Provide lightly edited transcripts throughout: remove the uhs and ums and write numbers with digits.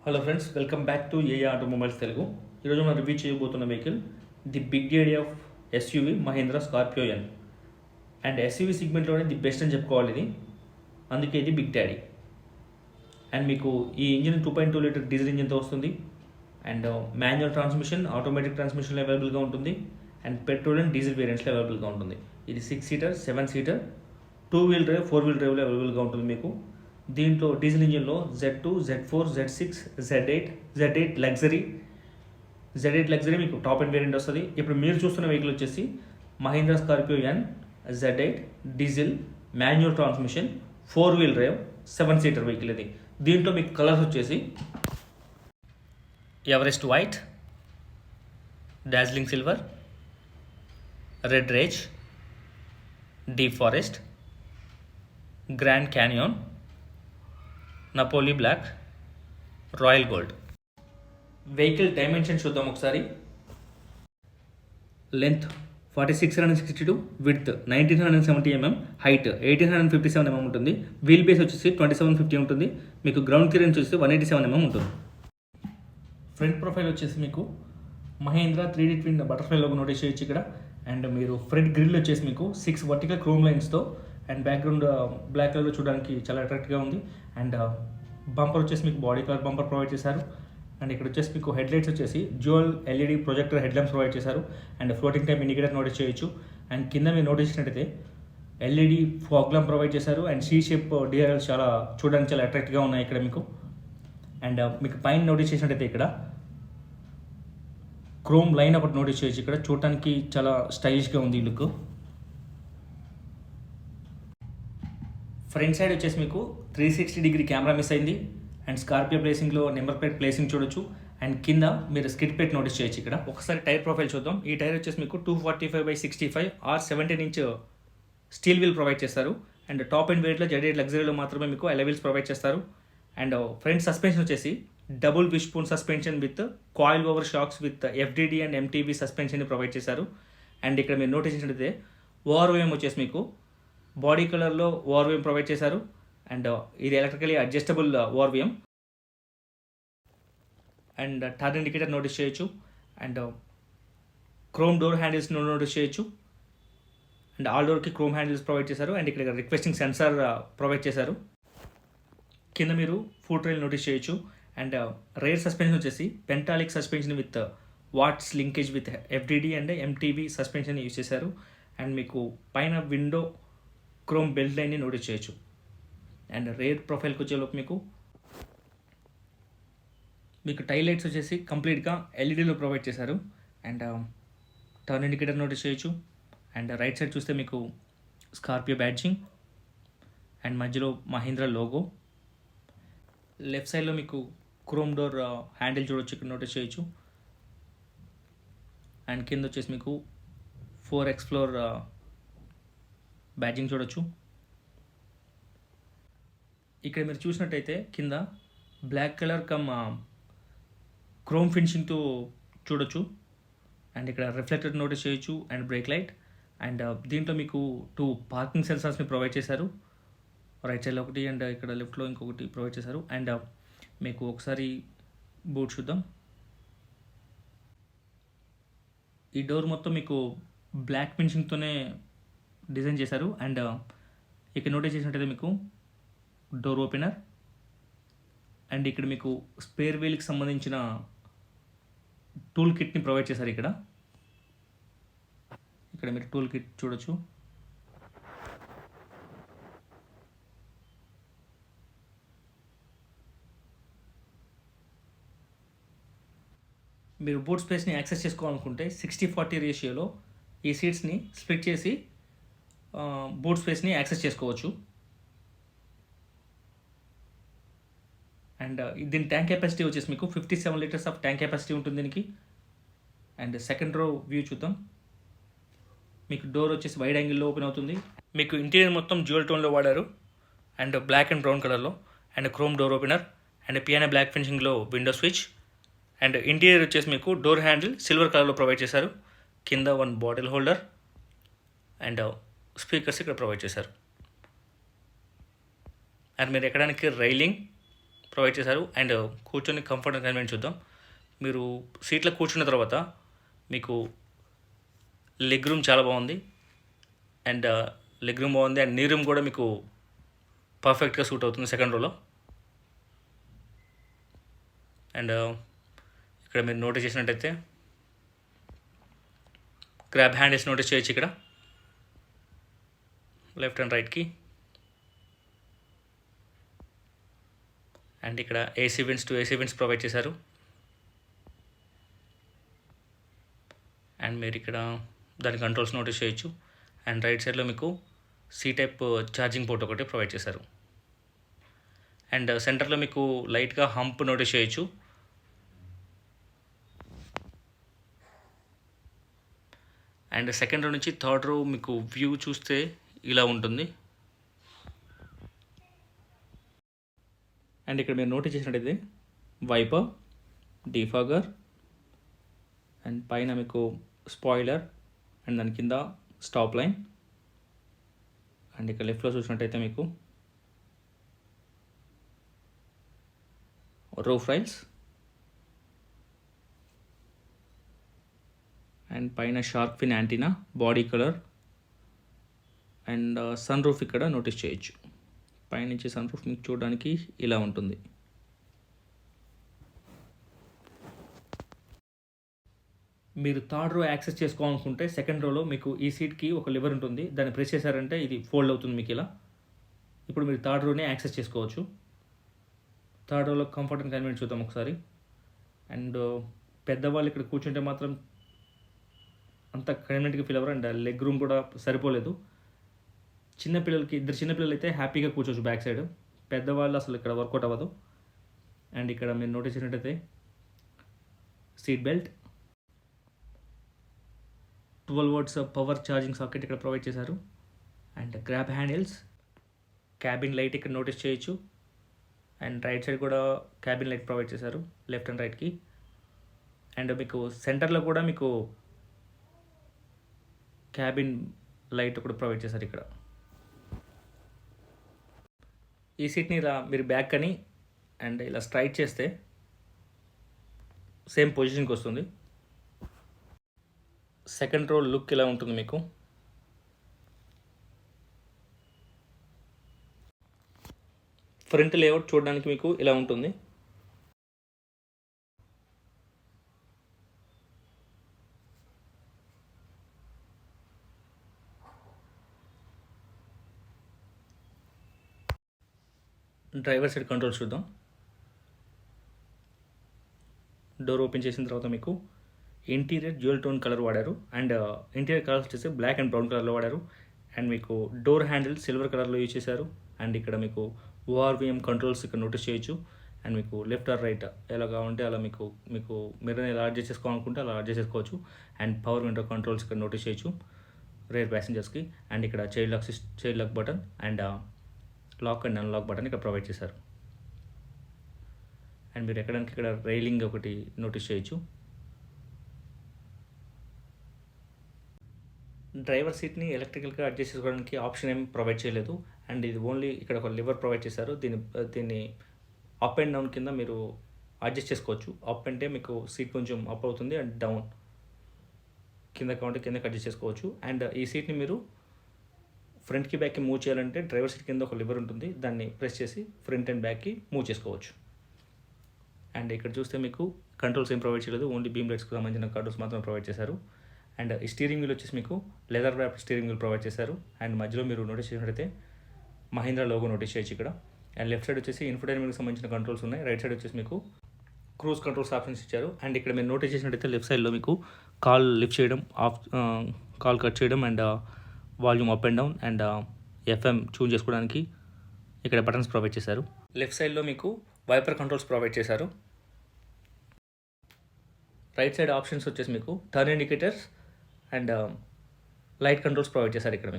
Hello friends, welcome back to AA automobiles Telugu. ఈరోజు మనం review చేయబోతున్న vehicle the big daddy of SUV Mahindra Scorpio N. And SUV సెగ్మెంట్లోనే the best అని చెప్పుకోవాలి ఇది, అందుకే ఇది బిగ్ డాడీ. అండ్ మీకు ఈ ఇంజిన్ 2.2 లీటర్ డీజిల్ ఇంజిన్తో వస్తుంది. అండ్ మాన్యువల్ ట్రాన్స్మిషన్, ఆటోమేటిక్ ట్రాన్స్మిషన్లో అవైలబుల్గా ఉంటుంది. అండ్ పెట్రోల్ అండ్ డీజిల్ వేరియంట్స్లో అవైలబుల్గా ఉంటుంది. ఇది 6 seater, 7 seater, 2 wheel drive, 4 wheel డ్రైవ్లో అవైలబుల్గా ఉంటుంది మీకు. దీంట్లో డీజిల్ ఇంజిన్లో Z2, Z4, Z6, Z8 luxury మీకు టాప్ అండ్ వేరియంట్ వస్తుంది. ఇప్పుడు మీరు చూస్తున్న వెహికల్ వచ్చేసి Mahindra Scorpio N Z8 diesel manual transmission 4 wheel drive 7 seater vehicle ఇది. దీంట్లో మీకు కలర్స్ వచ్చేసి Everest white, Darjeeling silver, red rage, deep forest, grand canyon, Napoli black, royal gold. Vehicle dimension చూద్దాం ఒకసారి. Length 4662, width 1970 mm, height 1857 mm ఉంటుంది. Wheelbase వచ్చేసి 2750 ఉంటుంది. మీకు గ్రౌండ్ క్లియరెన్స్ వచ్చేసి 187 mm ఉంటుంది. ఫ్రంట్ ప్రొఫైల్ వచ్చేసి మీకు Mahindra 3D twin butterfly logo notice చేయొచ్చు ఇక్కడ. అండ్ మీరు ఫ్రంట్ గ్రిల్ వచ్చేసి మీకు 6 వర్టికల్ క్రోమ్ లైన్స్తో అండ్ బ్యాక్గ్రౌండ్ బ్లాక్ కలర్లో చూడడానికి చాలా అట్రాక్ట్గా ఉంది. అండ్ బంపర్ వచ్చేసి మీకు బాడీ కలర్ బంపర్ ప్రొవైడ్ చేశారు. అండ్ ఇక్కడ వచ్చేసి మీకు హెడ్ లైట్స్ వచ్చేసి dual LED projector headlamps provide చేశారు. And floating time indicator notice చేయొచ్చు. అండ్ కింద మీరు నోటీస్ చేసినట్టయితే LED ఫాగ్ ల్యాంప్ ప్రొవైడ్ చేశారు. అండ్ C షేప్ DRLs చాలా చూడడానికి చాలా అట్రాక్ట్గా ఉన్నాయి ఇక్కడ మీకు. అండ్ మీకు పైన నోటీస్ చేసినట్టయితే ఇక్కడ క్రోమ్ లైన్ ఒకటి నోటీస్ చేయొచ్చు. ఇక్కడ చూడటానికి చాలా స్టైలిష్గా ఉంది ఈ లుక్. ఫ్రంట్ సైడ్ వచ్చేసి మీకు 360 డిగ్రీ కెమెరా మిస్ అయింది. అండ్ స్కార్పియో ప్లేసింగ్లో నెంబర్ ప్లేట్ ప్లేసింగ్ చూడొచ్చు. అండ్ కింద మీరు స్కిడ్ ప్లేట్ నోటీస్ చేయొచ్చు ఇక్కడ. ఒకసారి టైర్ ప్రొఫైల్ చూద్దాం. ఈ టైర్ వచ్చేసి మీకు 245/65 R 17 inch steel wheel provide చేస్తారు. అండ్ టాప్ అండ్ వెయిట్లో Z8 లగ్జరీలో మాత్రమే మీకు అలై వీల్స్ ప్రొవైడ్ చేస్తారు. అండ్ ఫ్రంట్ సస్పెన్షన్ వచ్చేసి double wishbone suspension with coil over shocks with FDD and MTV సస్పెన్షన్ని ప్రొవైడ్ చేశారు. అండ్ ఇక్కడ మీరు నోటీస్ చేసినట్లయితే ఓఆర్ఓఎం వచ్చేసి మీకు బాడీ కలర్లో ఓఆర్ఓఎం ప్రొవైడ్ చేశారు. అండ్ ఇది electrically adjustable ORVM. And turn indicator notice చేయొచ్చు. And chrome door handles notice చేయొచ్చు. అండ్ ఆల్ డోర్కి క్రోమ్ హ్యాండిల్స్ ప్రొవైడ్ చేశారు. అండ్ ఇక్కడ రిక్వెస్టింగ్ సెన్సార్ ప్రొవైడ్ చేశారు. కింద మీరు ఫుట్ రైల్ నోటీస్ చేయొచ్చు. అండ్ రేర్ సస్పెన్షన్ వచ్చేసి pentalink suspension with Watts linkage with FDD and MTV suspension use చేశారు. అండ్ మీకు పైన విండో క్రోమ్ బెల్ట్ లైన్ని నోటీస్ చేయొచ్చు. అండ్ రేర్ ప్రొఫైల్కి వచ్చేలోపు మీకు టైల్ లైట్స్ వచ్చేసి కంప్లీట్గా LEDలో ప్రొవైడ్ చేశారు. అండ్ టర్న్ ఇండికేటర్ నోటీస్ చేయొచ్చు. అండ్ రైట్ సైడ్ చూస్తే మీకు స్కార్పియో బ్యాడ్జింగ్ అండ్ మధ్యలో మహీంద్రా లోగో. లెఫ్ట్ సైడ్లో మీకు క్రోమ్ డోర్ హ్యాండిల్ చూడొచ్చు, ఇక్కడ నోటీస్ చేయొచ్చు. అండ్ కింద వచ్చేసి మీకు 4X ఫ్లోర్ బ్యాడ్జింగ్ చూడొచ్చు. ఇక్కడ మీరు చూసినట్టయితే కింద బ్లాక్ కలర్ క్రోమ్ ఫినిషింగ్తో చూడొచ్చు. అండ్ ఇక్కడ రిఫ్లెక్టర్ నోటీస్ చేయొచ్చు. And break light. అండ్ దీంట్లో మీకు 2 పార్కింగ్ సెన్సార్స్ని ప్రొవైడ్ చేశారు. రైట్ సైడ్లో ఒకటి అండ్ ఇక్కడ లెఫ్ట్లో ఇంకొకటి ప్రొవైడ్ చేశారు. అండ్ మీకు ఒకసారి బూట్ చూద్దాం. ఈ డోర్ మొత్తం మీకు బ్లాక్ ఫినిషింగ్తోనే డిజైన్ చేశారు. అండ్ ఇక్కడ నోటీస్ చేసినట్టయితే మీకు డోర్ ఓపెనర్. అండ్ ఇక్కడ మీకు స్పేర్ వీల్కి సంబంధించిన టూల్ కిట్ని ప్రొవైడ్ చేశారు. ఇక్కడ మీరు టూల్ కిట్ చూడొచ్చు. మీరు బూట్ స్పేస్ని యాక్సెస్ చేసుకోవాలనుకుంటే 60-40 రేషియోలో ఈ సీట్స్ని స్ప్లిట్ చేసి బూట్ స్పేస్ని యాక్సెస్ చేసుకోవచ్చు. అండ్ దీని ట్యాంక్ కెపాసిటీ వచ్చేసి మీకు 57 లీటర్స్ ఆఫ్ ట్యాంక్ కెపాసిటీ ఉంటుంది దీనికి. అండ్ సెకండ్ రో వ్యూ చూద్దాం. మీకు డోర్ వచ్చేసి వైడ్ యాంగిల్లో ఓపెన్ అవుతుంది. మీకు ఇంటీరియర్ మొత్తం జ్యువెల్ టోన్లో వాడారు. అండ్ బ్లాక్ అండ్ బ్రౌన్ కలర్లో. And chrome door opener and piano black ఫినిషింగ్లో విండో స్విచ్. అండ్ ఇంటీరియర్ వచ్చేసి మీకు డోర్ హ్యాండిల్ సిల్వర్ కలర్లో ప్రొవైడ్ చేశారు. కింద 1 బాటిల్ హోల్డర్ అండ్ స్పీకర్స్ ఇక్కడ ప్రొవైడ్ చేశారు. అండ్ మీరు ఎక్కడానికి రైలింగ్ ప్రొవైడ్ చేశారు. అండ్ కూర్చొని కంఫర్ట్ అండ్ కన్వీనియన్స్ చూద్దాం. మీరు సీట్లో కూర్చున్న తర్వాత మీకు లెగ్ రూమ్ చాలా బాగుంది. అండ్ లెగ్ రూమ్ బాగుంది అండ్ నీ రూమ్ కూడా మీకు పర్ఫెక్ట్గా సూట్ అవుతుంది సెకండ్ రోలో. అండ్ ఇక్కడ మీరు నోటీస్ చేసినట్టయితే గ్రాబ్ హ్యాండిల్స్ నోటీస్ చేయొచ్చు ఇక్కడ లెఫ్ట్ అండ్ రైట్కి. అండ్ ఇక్కడ AC winds to AC winds provide చేశారు. అండ్ మీరు ఇక్కడ దాని కంట్రోల్స్ నోటీస్ చేయొచ్చు. అండ్ రైట్ సైడ్లో మీకు సి టైప్ ఛార్జింగ్ పోర్ట్ ఒకటి ప్రొవైడ్ చేశారు. అండ్ సెంటర్లో మీకు లైట్గా హంప్ నోటీస్ చేయొచ్చు. అండ్ సెకండ్ రో నుంచి థర్డ్ రో మీకు వ్యూ చూస్తే ఇలా ఉంటుంది. అండ్ ఇక్కడ మీరు నోటీస్ చేసినట్టయితే వైపర్, డిఫాగర్ అండ్ పైన మీకు స్పాయిలర్ అండ్ దాని కింద స్టాప్ లైన్. అండ్ ఇక్కడ లెఫ్ట్లో చూసినట్టయితే మీకు రూఫ్ రైల్స్ అండ్ పైన shark fin antenna, body colour and sunroof ఇక్కడ నోటీస్ చేయొచ్చు. పైనుంచి సన్ రూఫ్ మీకు చూడడానికి ఇలా ఉంటుంది. మీరు థర్డ్ రో యాక్సెస్ చేసుకోవాలనుకుంటే సెకండ్ రోలో మీకు ఈ సీట్కి ఒక లివర్ ఉంటుంది. దాన్ని ప్రెస్ చేశారంటే ఇది ఫోల్డ్ అవుతుంది మీకు ఇలా. ఇప్పుడు మీరు థర్డ్ రోనే యాక్సెస్ చేసుకోవచ్చు. థర్డ్ రోలో కంఫర్ట్ అండ్ కన్వీనియన్స్ చూద్దాం ఒకసారి. అండ్ పెద్దవాళ్ళు ఇక్కడ కూర్చుంటే మాత్రం అంత కన్వీనియంట్గా ఫీల్ అవ్వరు. అండ్ లెగ్ రూమ్ కూడా సరిపోలేదు. చిన్నపిల్లలకి, ఇద్దరు చిన్నపిల్లలు అయితే హ్యాపీగా కూర్చోవచ్చు బ్యాక్ సైడ్. పెద్దవాళ్ళు అసలు ఇక్కడ వర్కౌట్ అవ్వదు. అండ్ ఇక్కడ మీరు నోటీస్ చేసినట్టయితే seat belt, 12 volts power charging socket ఇక్కడ ప్రొవైడ్ చేశారు. And grab handles, cabin light ఇక్కడ నోటీస్ చేయొచ్చు. అండ్ రైట్ సైడ్ కూడా క్యాబిన్ లైట్ ప్రొవైడ్ చేశారు లెఫ్ట్ అండ్ రైట్కి. అండ్ మీకు సెంటర్లో కూడా మీకు క్యాబిన్ లైట్ కూడా ప్రొవైడ్ చేశారు ఇక్కడ. ఈ సీట్ని ఇలా మీరు బ్యాక్ అని అండ్ ఇలా స్ట్రైట్ చేస్తే సేమ్ పొజిషన్కి వస్తుంది. సెకండ్ రో లుక్ ఇలా ఉంటుంది మీకు. ఫ్రంట్ లేఅవుట్ చూడడానికి మీకు ఇలా ఉంటుంది. డ్రైవర్ సైడ్ కంట్రోల్స్ చూద్దాం. డోర్ ఓపెన్ చేసిన తర్వాత మీకు ఇంటీరియర్ డ్యూయల్ టోన్ కలర్ వాడారు. అండ్ ఇంటీరియర్ కలర్స్ వచ్చేసి బ్లాక్ అండ్ బ్రౌన్ కలర్లో వాడారు. అండ్ మీకు డోర్ హ్యాండిల్ సిల్వర్ కలర్లో యూజ్ చేశారు. అండ్ ఇక్కడ మీకు ఓఆర్విఎం కంట్రోల్స్ ఇక్కడ నోటీస్ చేయొచ్చు. అండ్ మీకు లెఫ్ట్ ఆర్ రైట్ ఎలా కావాలంటే అలా మీకు మిర్రర్ని ఎలా అడ్జస్ట్ చేసుకోవాలనుకుంటే అలా అడ్జస్ట్ చేసుకోవచ్చు. అండ్ పవర్ విండో కంట్రోల్స్ ఇక్కడ నోటీస్ చేయొచ్చు రేర్ ప్యాసింజర్స్కి. అండ్ ఇక్కడ child lock button and lock and unlock button ఇక్కడ ప్రొవైడ్ చేశారు. అండ్ మీరు ఎక్కడానికి ఇక్కడ రైలింగ్ ఒకటి నోటీస్ చేయొచ్చు. డ్రైవర్ సీట్ని ఎలక్ట్రికల్గా అడ్జస్ట్ చేసుకోవడానికి ఆప్షన్ ఏం ప్రొవైడ్ చేయలేదు. అండ్ ఇది ఓన్లీ ఇక్కడ ఒక లివర్ ప్రొవైడ్ చేశారు. దీన్ని అప్ అండ్ డౌన్ కింద మీరు అడ్జస్ట్ చేసుకోవచ్చు. అప్ అంటే మీకు సీట్ కొంచెం అప్ అవుతుంది అండ్ డౌన్ కింద కావాలంటే కిందకి అడ్జస్ట్ చేసుకోవచ్చు. అండ్ ఈ సీట్ని మీరు ఫ్రంట్కి బ్యాక్కి మూవ్ చేయాలంటే డ్రైవర్ సీట్ కింద ఒక లివర్ ఉంటుంది. దాన్ని ప్రెస్ చేసి ఫ్రంట్ అండ్ బ్యాక్కి మూవ్ చేసుకోవచ్చు. అండ్ ఇక్కడ చూస్తే మీకు కంట్రోల్స్ ఏం ప్రొవైడ్ చేయలేదు. ఓన్లీ బీమ్ లైట్స్కి సంబంధించిన కంట్రోల్స్ మాత్రం ప్రొవైడ్ చేశారు. అండ్ ఈ స్టీరింగ్ వీల్ వచ్చేసి మీకు leather wrap steering wheel provide చేశారు. అండ్ మధ్యలో మీరు నోటీస్ చేసినట్టయితే మహీంద్రా లోగో నోటీస్ చేయొచ్చు ఇక్కడ. అండ్ లెఫ్ట్ సైడ్ వచ్చేసి ఇన్ఫోటైన్మెంట్కి సంబంధించిన కంట్రోల్స్ ఉన్నాయి. రైట్ సైడ్ వచ్చేసి మీకు క్రూజ్ కంట్రోల్స్ ఆప్షన్స్ ఇచ్చారు. అండ్ ఇక్కడ మీరు నోటీస్ చేసినట్టయితే లెఫ్ట్ సైడ్లో మీకు కాల్ లిఫ్ట్ చేయడం, కాల్ కట్ చేయడం and volume up and down and FM tune చేసుకోవడానికి ఇక్కడ బటన్స్ ప్రొవైడ్ చేశారు. లెఫ్ట్ సైడ్లో మీకు వైపర్ కంట్రోల్స్ ప్రొవైడ్ చేశారు. రైట్ సైడ్ ఆప్షన్స్ వచ్చేసి మీకు turn indicators and light controls provide చేశారు. ఇక్కడ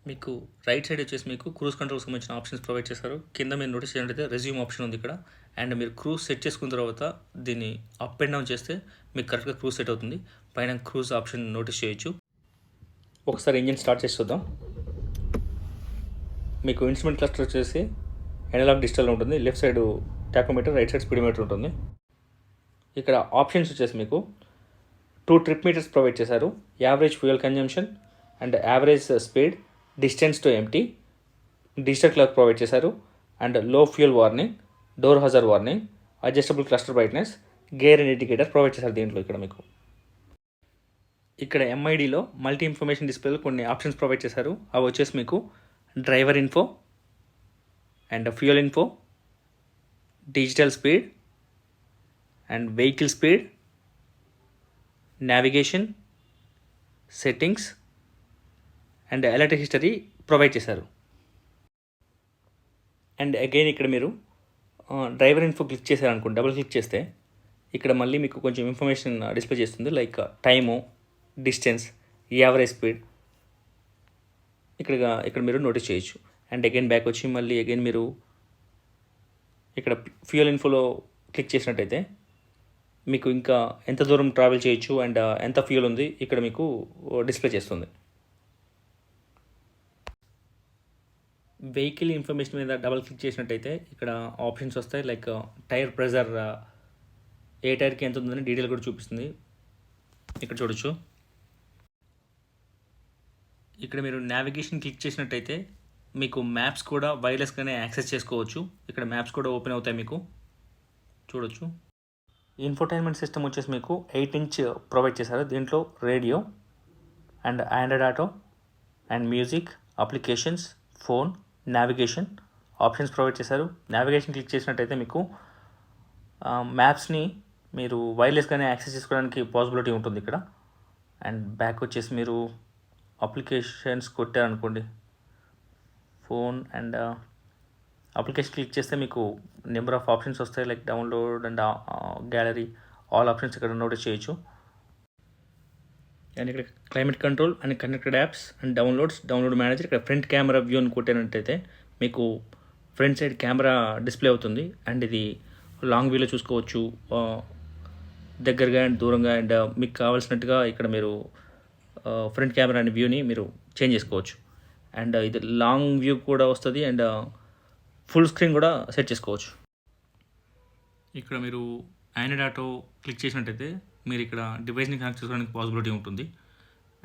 మీకు రైట్ సైడ్ వచ్చేసి మీకు క్రూజ్ కంట్రోల్స్ సంబంధించిన ఆప్షన్స్ ప్రొవైడ్ చేశారు. కింద మీరు నోటీస్ చేసినట్టయితే రెజ్యూమ్ ఆప్షన్ ఉంది ఇక్కడ. అండ్ మీరు క్రూజ్ సెట్ చేసుకున్న తర్వాత దీన్ని అప్ అండ్ డౌన్ చేస్తే మీకు కరెక్ట్గా క్రూజ్ సెట్ అవుతుంది. పైన క్రూజ్ ఆప్షన్ నోటీస్ చేయొచ్చు. ఒకసారి ఇంజిన్ స్టార్ట్ చేసి చూద్దాం. మీకు ఇన్స్ట్రుమెంట్ క్లస్టర్ వచ్చేసి ఎనలాగ్ డిజిటల్ ఉంటుంది. Left side tachometer, right side speedometer ఉంటుంది. ఇక్కడ ఆప్షన్స్ వచ్చేసి మీకు 2 ట్రిప్ మీటర్స్ ప్రొవైడ్ చేశారు. Average fuel consumption and average speed, distance to empty, digital clock provide చేశారు and low fuel warning, door ajar warning, adjustable cluster brightness, gear and indicator provide చేశారు దీంట్లో. ఇక్కడ ఎంఐడిలో multi information డిస్ప్లేలో కొన్ని options provide చేశారు. అవి వచ్చేసి మీకు driver info and fuel info, digital speed and vehicle speed, navigation, settings and electric history provide చేశారు. అండ్ అగైన్ ఇక్కడ మీరు డ్రైవర్ ఇన్ఫో క్లిక్ చేశారనుకోండి, డబుల్ క్లిక్ చేస్తే ఇక్కడ మళ్ళీ మీకు కొంచెం ఇన్ఫర్మేషన్ డిస్ప్లే చేస్తుంది. Like time, distance, average speed ఇక్కడ మీరు నోటీస్ చేయొచ్చు. అండ్ అగైన్ బ్యాక్ వచ్చి మళ్ళీ అగైన్ మీరు ఇక్కడ ఫ్యూయల్ ఇన్ఫోలో క్లిక్ చేసినట్టయితే మీకు ఇంకా ఎంత దూరం ట్రావెల్ చేయొచ్చు అండ్ ఎంత ఫ్యూయల్ ఉంది ఇక్కడ మీకు డిస్ప్లే చేస్తుంది. వెహికల్ ఇన్ఫర్మేషన్ మీద డబల్ క్లిక్ చేసినట్టయితే ఇక్కడ ఆప్షన్స్ వస్తాయి. లైక్ టైర్ ప్రెజర్, ఏ టైర్కి ఎంత ఉందని డీటెయిల్ కూడా చూపిస్తుంది. ఇక్కడ చూడొచ్చు. ఇక్కడ మీరు నావిగేషన్ క్లిక్ చేసినట్టయితే మీకు మ్యాప్స్ కూడా వైర్లెస్గానే యాక్సెస్ చేసుకోవచ్చు. ఇక్కడ మ్యాప్స్ కూడా ఓపెన్ అవుతాయి, మీకు చూడొచ్చు. ఇన్ఫోటైన్మెంట్ సిస్టమ్ వచ్చేసి మీకు 8 ఇంచ్ ప్రొవైడ్ చేశారు. దీంట్లో radio and Android auto and music, applications, phone, navigation options provide చేశారు. నావిగేషన్ క్లిక్ చేసినట్టయితే మీకు మ్యాప్స్ని మీరు వైర్లెస్గానే యాక్సెస్ చేసుకోవడానికి పాసిబిలిటీ ఉంటుంది ఇక్కడ. అండ్ బ్యాక్ వచ్చేసి మీరు అప్లికేషన్స్ కొట్టారనుకోండి, ఫోన్ అండ్ అప్లికేషన్ క్లిక్ చేస్తే మీకు నెంబర్ ఆఫ్ ఆప్షన్స్ వస్తాయి. Like download and gallery, all options ఇక్కడ నోటీస్ చేయొచ్చు. అండ్ ఇక్కడ climate control and connected apps and download manager. ఇక్కడ ఫ్రంట్ కెమెరా వ్యూ అని కొట్టినట్టయితే మీకు ఫ్రంట్ సైడ్ కెమెరా డిస్ప్లే అవుతుంది. అండ్ ఇది లాంగ్ వ్యూలో చూసుకోవచ్చు, దగ్గరగా అండ్ దూరంగా. అండ్ మీకు కావాల్సినట్టుగా ఇక్కడ మీరు ఫ్రంట్ కెమెరా అనే వ్యూని మీరు చేంజ్ చేసుకోవచ్చు. అండ్ ఇది లాంగ్ వ్యూ కూడా వస్తుంది అండ్ ఫుల్ స్క్రీన్ కూడా సెట్ చేసుకోవచ్చు. ఇక్కడ మీరు ఆండ్రాయిడ్ ఆటో క్లిక్ చేసినట్టయితే మీరు ఇక్కడ డివైస్ని కనెక్ట్ చేసుకోవడానికి పాసిబిలిటీ ఉంటుంది.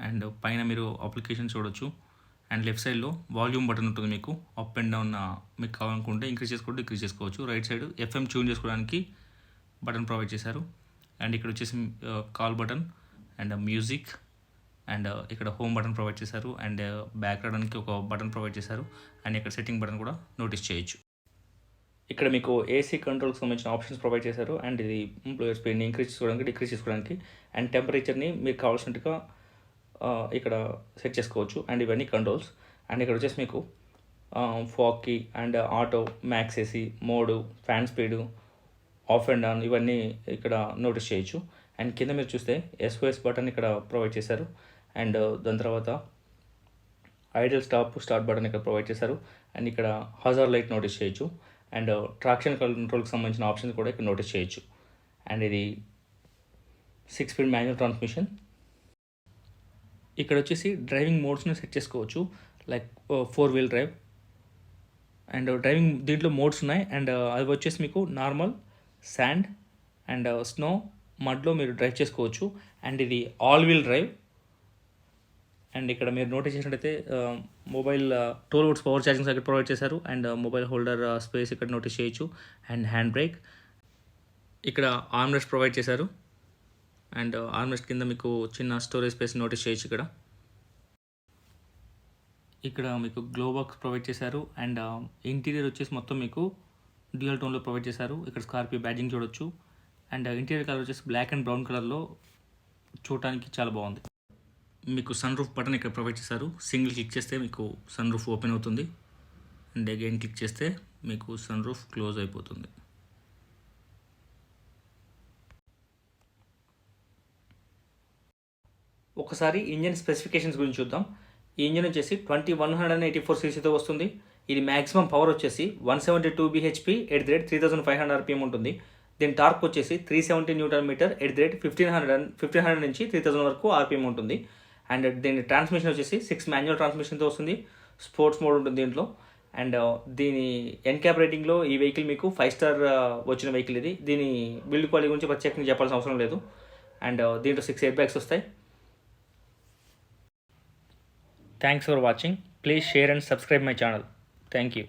అండ్ పైన మీరు అప్లికేషన్ చూడొచ్చు. అండ్ లెఫ్ట్ సైడ్లో వాల్యూమ్ బటన్ ఉంటుంది. మీకు అప్ అండ్ డౌన్ మీకు కావాలనుకుంటే ఇంక్రీజ్ చేసుకుంటే డిక్రీజ్ చేసుకోవచ్చు. రైట్ సైడ్ ఎఫ్ఎం ట్యూన్ చేసుకోవడానికి బటన్ ప్రొవైడ్ చేశారు. అండ్ ఇక్కడ వచ్చేసి call button and music and ఇక్కడ హోమ్ బటన్ ప్రొవైడ్ చేశారు. అండ్ బ్యాక్ రావడానికి ఒక బటన్ ప్రొవైడ్ చేశారు. అండ్ ఇక్కడ సెట్టింగ్ బటన్ కూడా నోటీస్ చేయొచ్చు. ఇక్కడ మీకు ఏసీ కంట్రోల్కి సంబంధించిన ఆప్షన్స్ ప్రొవైడ్ చేశారు. అండ్ ఇది బ్లోయర్ స్పీడ్ని ఇంక్రీజ్ చేసుకోవడానికి, డిక్రీజ్ చేసుకోవడానికి అండ్ టెంపరేచర్ని మీకు కావాల్సినట్టుగా ఇక్కడ సెట్ చేసుకోవచ్చు. అండ్ ఇవన్నీ కంట్రోల్స్. అండ్ ఇక్కడ వచ్చేసి మీకు ఫాగ్కి and auto, max AC, mode, fan speed, off and on ఇవన్నీ ఇక్కడ నోటీస్ చేయొచ్చు. అండ్ కింద మీరు చూస్తే SOS బటన్ ఇక్కడ ప్రొవైడ్ చేశారు. అండ్ దాని తర్వాత ఐడల్ స్టార్ట్ బటన్ ఇక్కడ ప్రొవైడ్ చేశారు. అండ్ ఇక్కడ హజార్ లైట్ నోటీస్ చేయొచ్చు. అండ్ ట్రాక్షన్ కంట్రోల్కి సంబంధించిన ఆప్షన్స్ కూడా ఇక్కడ నోటీస్ చేయొచ్చు. అండ్ ఇది 6 స్పీడ్ మాన్యువల్ ట్రాన్స్మిషన్. ఇక్కడ వచ్చేసి డ్రైవింగ్ మోడ్స్ని సెట్ చేసుకోవచ్చు. Like 4 wheel drive and driving దీంట్లో మోడ్స్ ఉన్నాయి. అండ్ అవి వచ్చేసి మీకు నార్మల్, శాండ్ అండ్ స్నో, మడ్లో మీరు డ్రైవ్ చేసుకోవచ్చు. అండ్ ఇది ఆల్ వీల్ డ్రైవ్. అండ్ ఇక్కడ మీరు నోటీస్ చేసినట్టయితే mobile 12 volts power charging circuit provide చేశారు. అండ్ మొబైల్ హోల్డర్ స్పేస్ ఇక్కడ నోటీస్ చేయొచ్చు. అండ్ హ్యాండ్ బ్రేక్, ఇక్కడ ఆర్మ్రెస్ట్ ప్రొవైడ్ చేశారు. అండ్ ఆర్మ్రెస్ట్ కింద మీకు చిన్న స్టోరేజ్ స్పేస్ నోటీస్ చేయొచ్చు. ఇక్కడ మీకు గ్లో బాక్స్ ప్రొవైడ్ చేశారు. అండ్ ఇంటీరియర్ వచ్చేసి మొత్తం మీకు డ్యూయల్ టోన్లో ప్రొవైడ్ చేశారు. ఇక్కడ స్కార్పియో బ్యాడ్జింగ్ చూడొచ్చు. అండ్ ఇంటీరియర్ కలర్ వచ్చేసి బ్లాక్ అండ్ బ్రౌన్ కలర్లో చూడటానికి చాలా బాగుంది. మీకు సన్ రూఫ్ బటన్ ఇక్కడ ప్రొవైడ్ చేశారు. సింగిల్ క్లిక్ చేస్తే మీకు సన్ రూఫ్ ఓపెన్ అవుతుంది. అండ్ అగైన్ క్లిక్ చేస్తే మీకు సన్ రూఫ్ క్లోజ్ అయిపోతుంది. ఒకసారి ఇంజన్ స్పెసిఫికేషన్స్ గురించి చూద్దాం. ఈ ఇంజన్ వచ్చేసి 2184 cc వస్తుంది. ఇది మ్యాక్సిమం పవర్ వచ్చేసి 172 bhp @3500 rpm ఉంటుంది. దీని టార్క్ వచ్చేసి 370 Nm @1500 నుంచి 3000 వరకు RPM ఉంటుంది. అండ్ దీని ట్రాన్స్మిషన్ వచ్చేసి 6 మాన్యువల్ ట్రాన్స్మిషన్తో వస్తుంది. స్పోర్ట్స్ మోడ్ ఉంటుంది దీంట్లో. అండ్ దీని ఎన్క్యాప్ రేటింగ్లో ఈ వెహికల్ మీకు 5 స్టార్ వచ్చిన వెహికల్ ఇది. దీని బిల్డ్ క్వాలిటీ గురించి ప్రత్యేకంగా చెప్పాల్సిన అవసరం లేదు. అండ్ దీంట్లో 6 ఎయిర్ బ్యాగ్స్ వస్తాయి. Thanks for watching. Please share and subscribe my channel. Thank you.